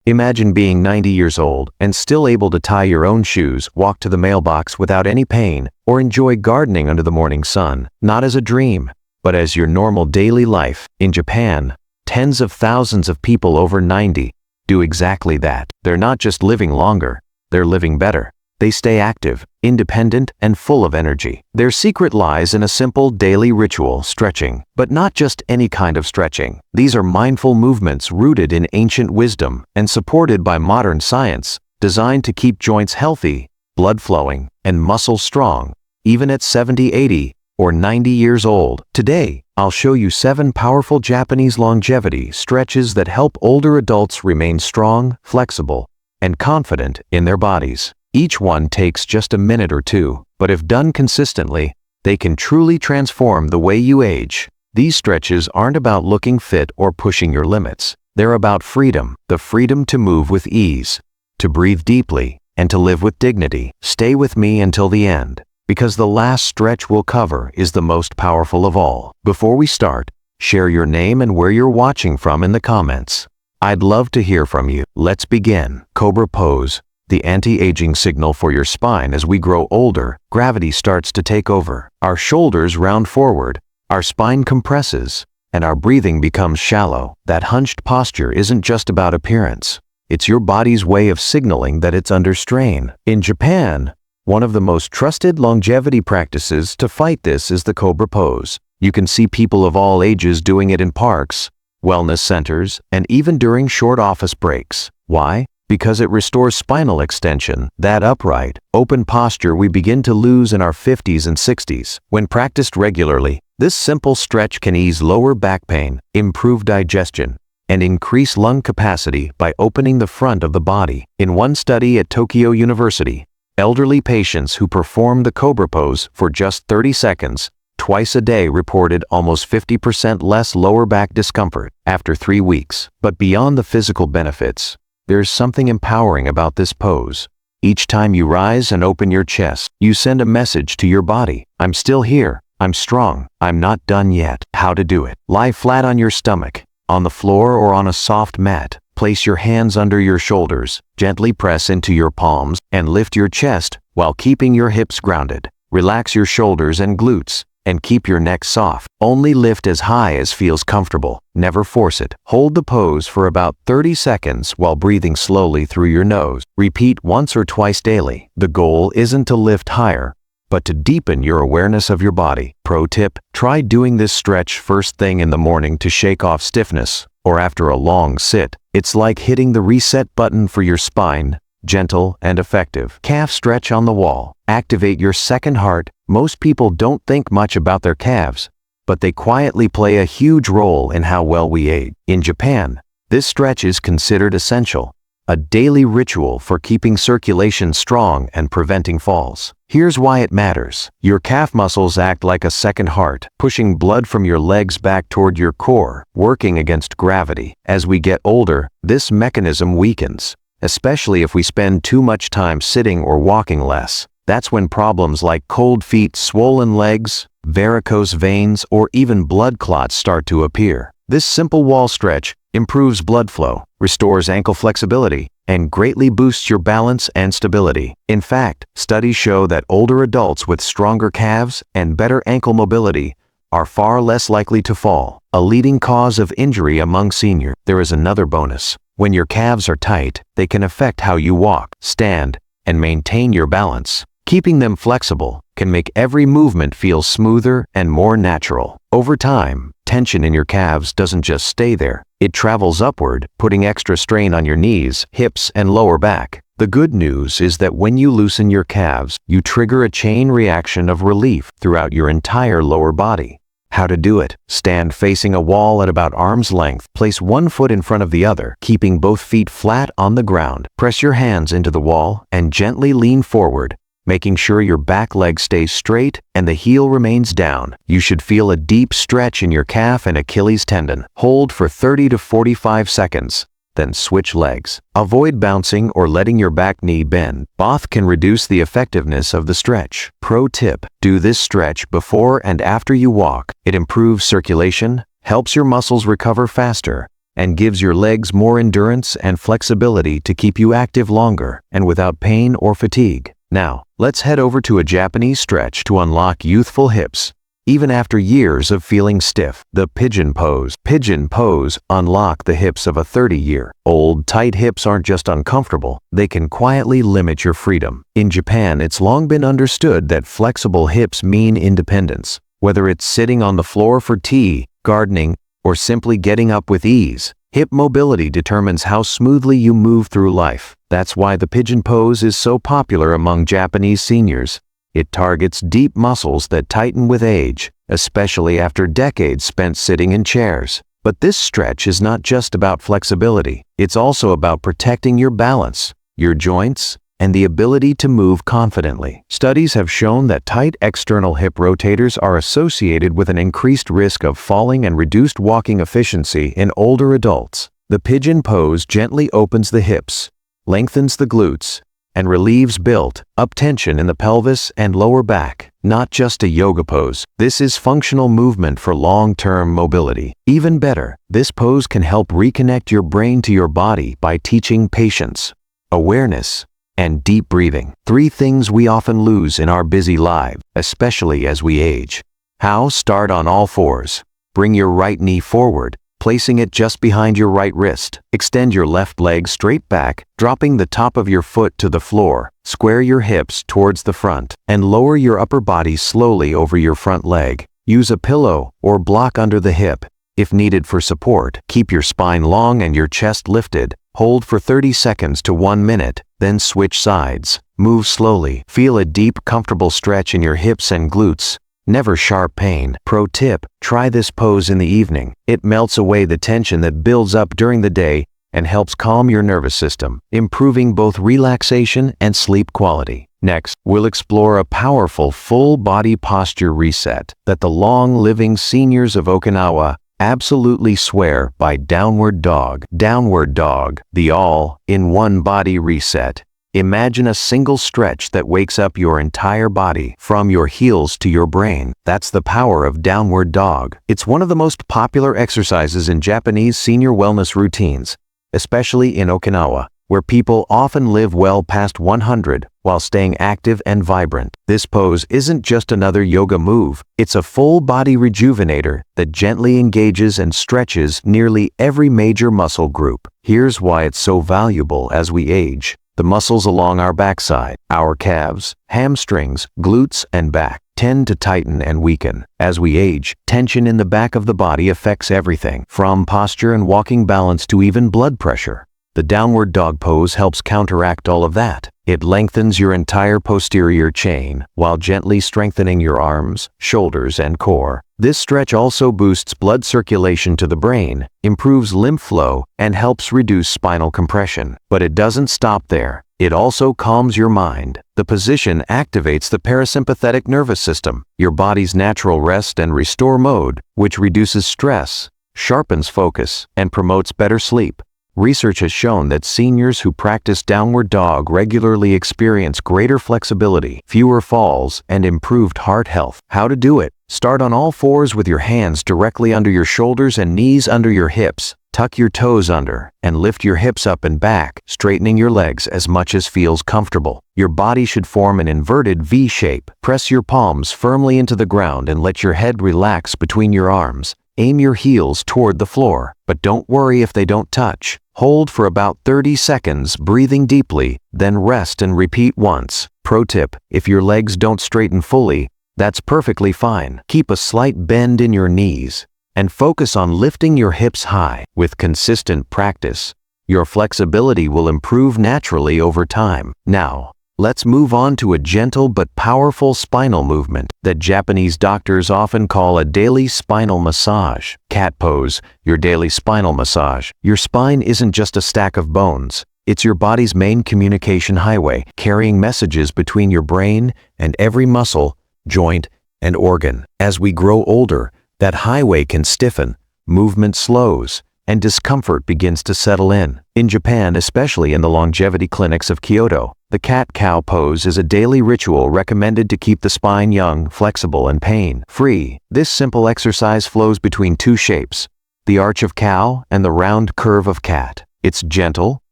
Imagine being 90 years old and still able to tie your own shoes, walk to the mailbox without any pain, or enjoy gardening under the morning sun, not as a dream, but as your normal daily life. In Japan, tens of thousands of people over 90 do exactly that. They're not just living longer, they're living better. They stay active, independent, and full of energy. Their secret lies in a simple daily ritual: stretching. But not just any kind of stretching. These are mindful movements rooted in ancient wisdom and supported by modern science, designed to keep joints healthy, blood flowing, and muscles strong, even at 70, 80, or 90 years old. Today, I'll show you 7 powerful Japanese longevity stretches that help older adults remain strong, flexible, and confident in their bodies. Each one takes just a minute or two, but if done consistently, they can truly transform the way you age. These stretches aren't about looking fit or pushing your limits. They're about freedom, the freedom to move with ease, to breathe deeply, and to live with dignity. Stay with me until the end, because the last stretch we'll cover is the most powerful of all. Before we start, share your name and where you're watching from in the comments. I'd love to hear from you. Let's begin. Cobra pose. The anti-aging signal for your spine. As we grow older, gravity starts to take over. Our shoulders round forward, our spine compresses, and our breathing becomes shallow. That hunched posture isn't just about appearance. It's your body's way of signaling that it's under strain. In Japan, one of the most trusted longevity practices to fight this is the Cobra pose. You can see people of all ages doing it in parks, wellness centers, and even during short office breaks. Why? Because it restores spinal extension, that upright, open posture we begin to lose in our 50s and 60s. When practiced regularly, this simple stretch can ease lower back pain, improve digestion, and increase lung capacity by opening the front of the body. In one study at Tokyo University, elderly patients who performed the Cobra pose for just 30 seconds twice a day reported almost 50% less lower back discomfort after 3 weeks. But beyond the physical benefits, there's something empowering about this pose. Each time you rise and open your chest, you send a message to your body. I'm still here. I'm strong. I'm not done yet. How to do it? Lie flat on your stomach, on the floor or on a soft mat. Place your hands under your shoulders, gently press into your palms, and lift your chest while keeping your hips grounded. Relax your shoulders and glutes, and keep your neck soft. Only lift as high as feels comfortable. Never force it. Hold the pose for about 30 seconds while breathing slowly through your nose. Repeat once or twice daily. The goal isn't to lift higher, but to deepen your awareness of your body. Pro tip: try doing this stretch first thing in the morning to shake off stiffness, or after a long sit. It's like hitting the reset button for your spine. Gentle and effective. Calf stretch on the wall. Activate your second heart. Most people don't think much about their calves, but they quietly play a huge role in how well we age. In Japan, this stretch is considered essential, a daily ritual for keeping circulation strong and preventing falls. Here's why it matters. Your calf muscles act like a second heart, pushing blood from your legs back toward your core, working against gravity. As we get older, this mechanism weakens, especially if we spend too much time sitting or walking less. That's when problems like cold feet, swollen legs, varicose veins, or even blood clots start to appear. This simple wall stretch improves blood flow, restores ankle flexibility, and greatly boosts your balance and stability. In fact, studies show that older adults with stronger calves and better ankle mobility are far less likely to fall, a leading cause of injury among seniors. There is another bonus. When your calves are tight, they can affect how you walk, stand, and maintain your balance. Keeping them flexible can make every movement feel smoother and more natural. Over time, tension in your calves doesn't just stay there. It travels upward, putting extra strain on your knees, hips, and lower back. The good news is that when you loosen your calves, you trigger a chain reaction of relief throughout your entire lower body. How to do it? Stand facing a wall at about arm's length. Place one foot in front of the other, keeping both feet flat on the ground. Press your hands into the wall and gently lean forward, making sure your back leg stays straight and the heel remains down. You should feel a deep stretch in your calf and Achilles tendon. Hold for 30 to 45 seconds, then switch legs. Avoid bouncing or letting your back knee bend. Both can reduce the effectiveness of the stretch. Pro tip: do this stretch before and after you walk. It improves circulation, helps your muscles recover faster, and gives your legs more endurance and flexibility to keep you active longer and without pain or fatigue. Now, let's head over to a Japanese stretch to unlock youthful hips. Even after years of feeling stiff, the pigeon pose. Pigeon pose unlock the hips of a 30-year-old. Tight hips aren't just uncomfortable, they can quietly limit your freedom. In Japan, it's long been understood that flexible hips mean independence. Whether it's sitting on the floor for tea, gardening, or simply getting up with ease, hip mobility determines how smoothly you move through life. That's why the pigeon pose is so popular among Japanese seniors. It targets deep muscles that tighten with age, especially after decades spent sitting in chairs. But this stretch is not just about flexibility, it's also about protecting your balance, your joints, and the ability to move confidently. Studies have shown that tight external hip rotators are associated with an increased risk of falling and reduced walking efficiency in older adults. The pigeon pose gently opens the hips, lengthens the glutes, and relieves built-up tension in the pelvis and lower back. Not just a yoga pose, this is functional movement for long-term mobility. Even better, this pose can help reconnect your brain to your body by teaching patience, awareness, and deep breathing. 3 things we often lose in our busy lives, especially as we age. How? Start on all fours. Bring your right knee forward, placing it just behind your right wrist. Extend your left leg straight back, dropping the top of your foot to the floor. Square your hips towards the front, and lower your upper body slowly over your front leg. Use a pillow or block under the hip. If needed for support, keep your spine long and your chest lifted. Hold for 30 seconds to 1 minute, then switch sides. Move slowly. Feel a deep, comfortable stretch in your hips and glutes. Never sharp pain. Pro tip: try this pose in the evening. It melts away the tension that builds up during the day and helps calm your nervous system, improving both relaxation and sleep quality. Next, we'll explore a powerful full-body posture reset that the long-living seniors of Okinawa absolutely swear by. Downward dog. Downward dog, the all-in-one body reset. Imagine a single stretch that wakes up your entire body, from your heels to your brain. That's the power of downward dog. It's one of the most popular exercises in Japanese senior wellness routines, especially in Okinawa, where people often live well past 100 while staying active and vibrant. This pose isn't just another yoga move, it's a full-body rejuvenator that gently engages and stretches nearly every major muscle group. Here's why it's so valuable as we age. The muscles along our backside, our calves, hamstrings, glutes, and back, tend to tighten and weaken. As we age, tension in the back of the body affects everything, from posture and walking balance to even blood pressure. The downward dog pose helps counteract all of that. It lengthens your entire posterior chain while gently strengthening your arms, shoulders, and core. This stretch also boosts blood circulation to the brain, improves lymph flow, and helps reduce spinal compression. But it doesn't stop there. It also calms your mind. The position activates the parasympathetic nervous system, your body's natural rest and restore mode, which reduces stress, sharpens focus, and promotes better sleep. Research has shown that seniors who practice downward dog regularly experience greater flexibility, fewer falls, and improved heart health. How to do it? Start on all fours with your hands directly under your shoulders and knees under your hips. Tuck your toes under and lift your hips up and back, straightening your legs as much as feels comfortable. Your body should form an inverted V shape. Press your palms firmly into the ground and let your head relax between your arms. Aim your heels toward the floor, but don't worry if they don't touch. Hold for about 30 seconds, breathing deeply, then rest and repeat once. Pro tip: if your legs don't straighten fully, that's perfectly fine. Keep a slight bend in your knees and focus on lifting your hips high. With consistent practice, your flexibility will improve naturally over time. Now, let's move on to a gentle but powerful spinal movement that Japanese doctors often call a daily spinal massage. Cat pose, your daily spinal massage. Your spine isn't just a stack of bones. It's your body's main communication highway, carrying messages between your brain and every muscle, joint, and organ. As we grow older, that highway can stiffen, movement slows, and discomfort begins to settle in. In Japan, especially in the longevity clinics of Kyoto, the cat-cow pose is a daily ritual recommended to keep the spine young, flexible, and pain-free. This simple exercise flows between two shapes: the arch of cow and the round curve of cat. It's gentle,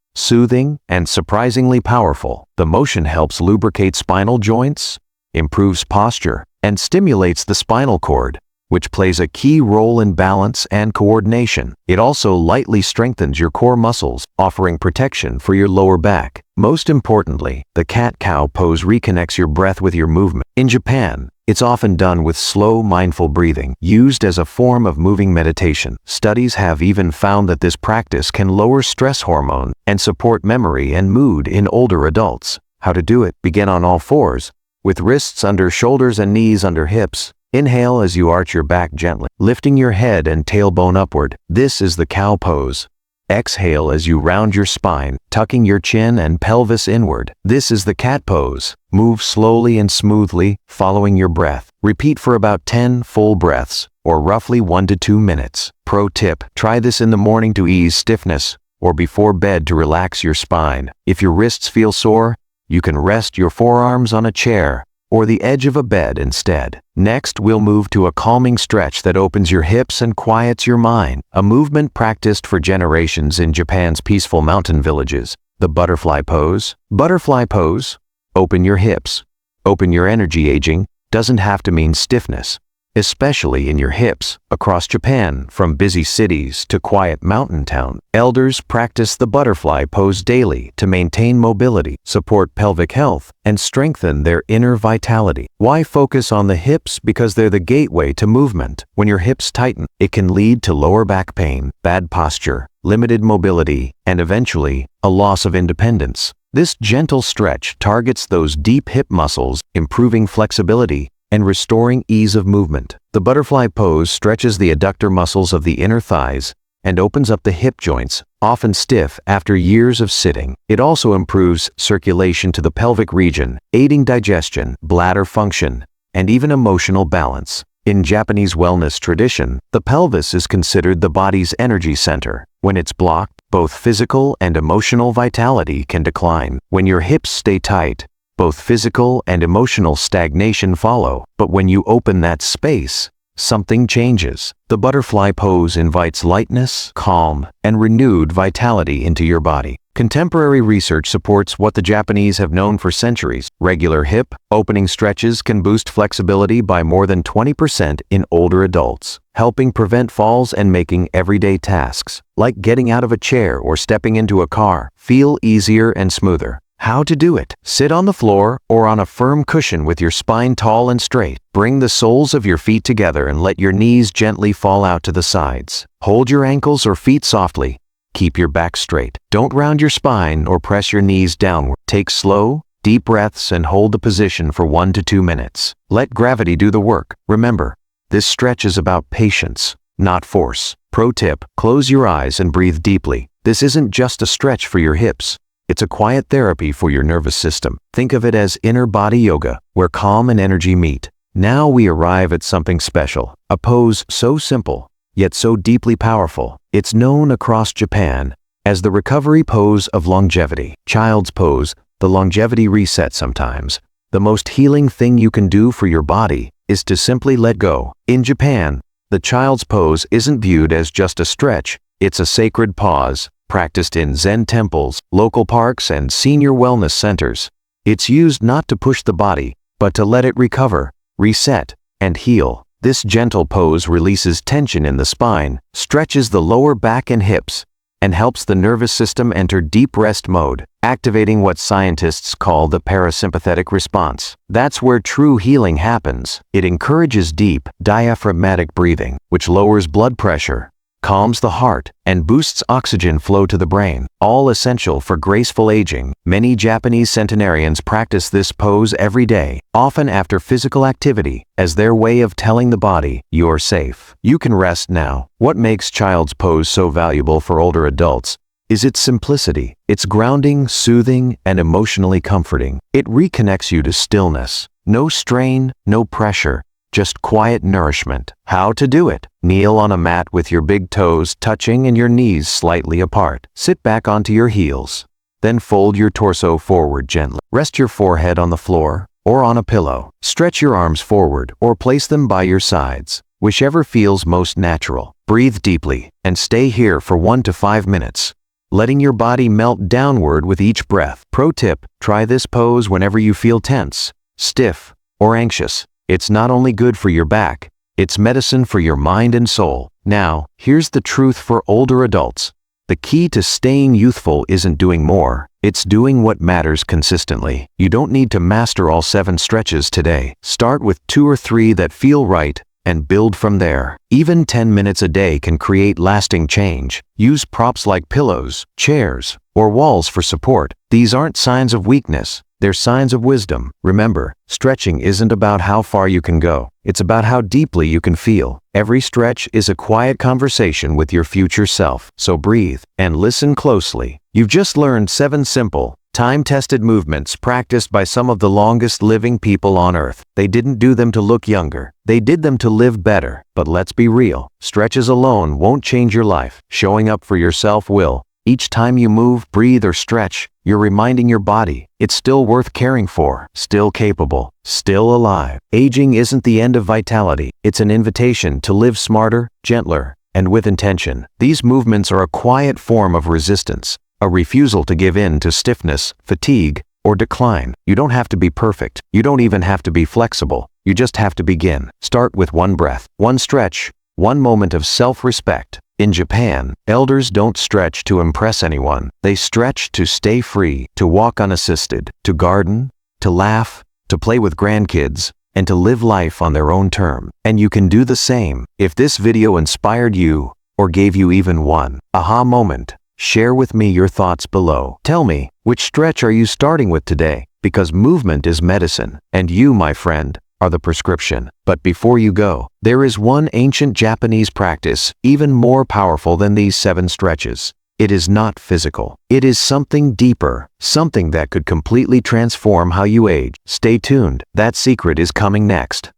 soothing, and surprisingly powerful. The motion helps lubricate spinal joints, improves posture, and stimulates the spinal cord, which plays a key role in balance and coordination. It also lightly strengthens your core muscles, offering protection for your lower back. Most importantly, the cat-cow pose reconnects your breath with your movement. In Japan, it's often done with slow, mindful breathing, used as a form of moving meditation. Studies have even found that this practice can lower stress hormones and support memory and mood in older adults. How to do it? Begin on all fours, with wrists under shoulders and knees under hips. Inhale as you arch your back gently, lifting your head and tailbone upward. This is the cow pose. Exhale as you round your spine, tucking your chin and pelvis inward. This is the cat pose. Move slowly and smoothly, following your breath. Repeat for about 10 full breaths, or roughly 1 to 2 minutes. Pro tip: try this in the morning to ease stiffness, or before bed to relax your spine. If your wrists feel sore, you can rest your forearms on a chair or the edge of a bed instead. Next, we'll move to a calming stretch that opens your hips and quiets your mind, a movement practiced for generations in Japan's peaceful mountain villages. The butterfly pose. Butterfly pose. Open your hips. Open your energy. Aging doesn't have to mean stiffness, especially in your hips. Across Japan, from busy cities to quiet mountain towns, elders practice the butterfly pose daily to maintain mobility, support pelvic health, and strengthen their inner vitality. Why focus on the hips? Because they're the gateway to movement. When your hips tighten, it can lead to lower back pain, bad posture, limited mobility, and eventually, a loss of independence. This gentle stretch targets those deep hip muscles, improving flexibility and restoring ease of movement. The butterfly pose stretches the adductor muscles of the inner thighs and opens up the hip joints, often stiff after years of sitting. It also improves circulation to the pelvic region, aiding digestion, bladder function, and even emotional balance. In Japanese wellness tradition, the pelvis is considered the body's energy center. When it's blocked, both physical and emotional vitality can decline. When your hips stay tight, both physical and emotional stagnation follow. But when you open that space, something changes. The butterfly pose invites lightness, calm, and renewed vitality into your body. Contemporary research supports what the Japanese have known for centuries. Regular hip opening stretches can boost flexibility by more than 20% in older adults, helping prevent falls and making everyday tasks, like getting out of a chair or stepping into a car, feel easier and smoother. How to do it? Sit on the floor or on a firm cushion with your spine tall and straight. Bring the soles of your feet together and let your knees gently fall out to the sides. Hold your ankles or feet softly. Keep your back straight. Don't round your spine or press your knees downward. Take slow, deep breaths and hold the position for 1 to 2 minutes. Let gravity do the work. Remember, this stretch is about patience, not force. Pro tip: close your eyes and breathe deeply. This isn't just a stretch for your hips. It's a quiet therapy for your nervous system. Think of it as inner body yoga, where calm and energy meet. Now we arrive at something special, a pose so simple, yet so deeply powerful. It's known across Japan as the recovery pose of longevity. Child's pose, the longevity reset sometimes. The most healing thing you can do for your body is to simply let go. In Japan, the child's pose isn't viewed as just a stretch, it's a sacred pause, practiced in Zen temples, local parks, and senior wellness centers. It's used not to push the body, but to let it recover, reset, and heal. This gentle pose releases tension in the spine, stretches the lower back and hips, and helps the nervous system enter deep rest mode, activating what scientists call the parasympathetic response. That's where true healing happens. It encourages deep, diaphragmatic breathing, which lowers blood pressure, calms the heart, and boosts oxygen flow to the brain, all essential for graceful aging. Many Japanese centenarians practice this pose every day, often after physical activity, as their way of telling the body, "You're safe. You can rest now." What makes child's pose so valuable for older adults is its simplicity. It's grounding, soothing, and emotionally comforting. It reconnects you to stillness. No strain, no pressure, just quiet nourishment. How to do it? Kneel on a mat with your big toes touching and your knees slightly apart. Sit back onto your heels. Then fold your torso forward gently. Rest your forehead on the floor or on a pillow. Stretch your arms forward or place them by your sides, whichever feels most natural. Breathe deeply and stay here for 1 to 5 minutes, letting your body melt downward with each breath. Pro tip, try this pose whenever you feel tense, stiff, or anxious. It's not only good for your back, it's medicine for your mind and soul. Now, here's the truth for older adults. The key to staying youthful isn't doing more, it's doing what matters consistently. You don't need to master all 7 stretches today. Start with 2 or 3 that feel right, and build from there. Even 10 minutes a day can create lasting change. Use props like pillows, chairs, or walls for support. These aren't signs of weakness, they're signs of wisdom. Remember, stretching isn't about how far you can go, it's about how deeply you can feel. Every stretch is a quiet conversation with your future self. So breathe and listen closely. You've just learned 7 simple, time-tested movements practiced by some of the longest living people on Earth. They didn't do them to look younger. They did them to live better. But let's be real, stretches alone won't change your life. Showing up for yourself will. Each time you move, breathe, or stretch, you're reminding your body it's still worth caring for, still capable, still alive. Aging isn't the end of vitality. It's an invitation to live smarter, gentler, and with intention. These movements are a quiet form of resistance, a refusal to give in to stiffness, fatigue, or decline. You don't have to be perfect. You don't even have to be flexible. You just have to begin. Start with 1 breath, 1 stretch, 1 moment of self-respect. In Japan, elders don't stretch to impress anyone. They stretch to stay free, to walk unassisted, to garden, to laugh, to play with grandkids, and to live life on their own terms. And you can do the same. If this video inspired you, or gave you even one aha moment, share with me your thoughts below. Tell me, which stretch are you starting with today? Because movement is medicine, and you, my friend, are the prescription. But before you go, there is one ancient Japanese practice even more powerful than these 7 stretches. It is not physical. It is something deeper, something that could completely transform how you age. Stay tuned. That secret is coming next.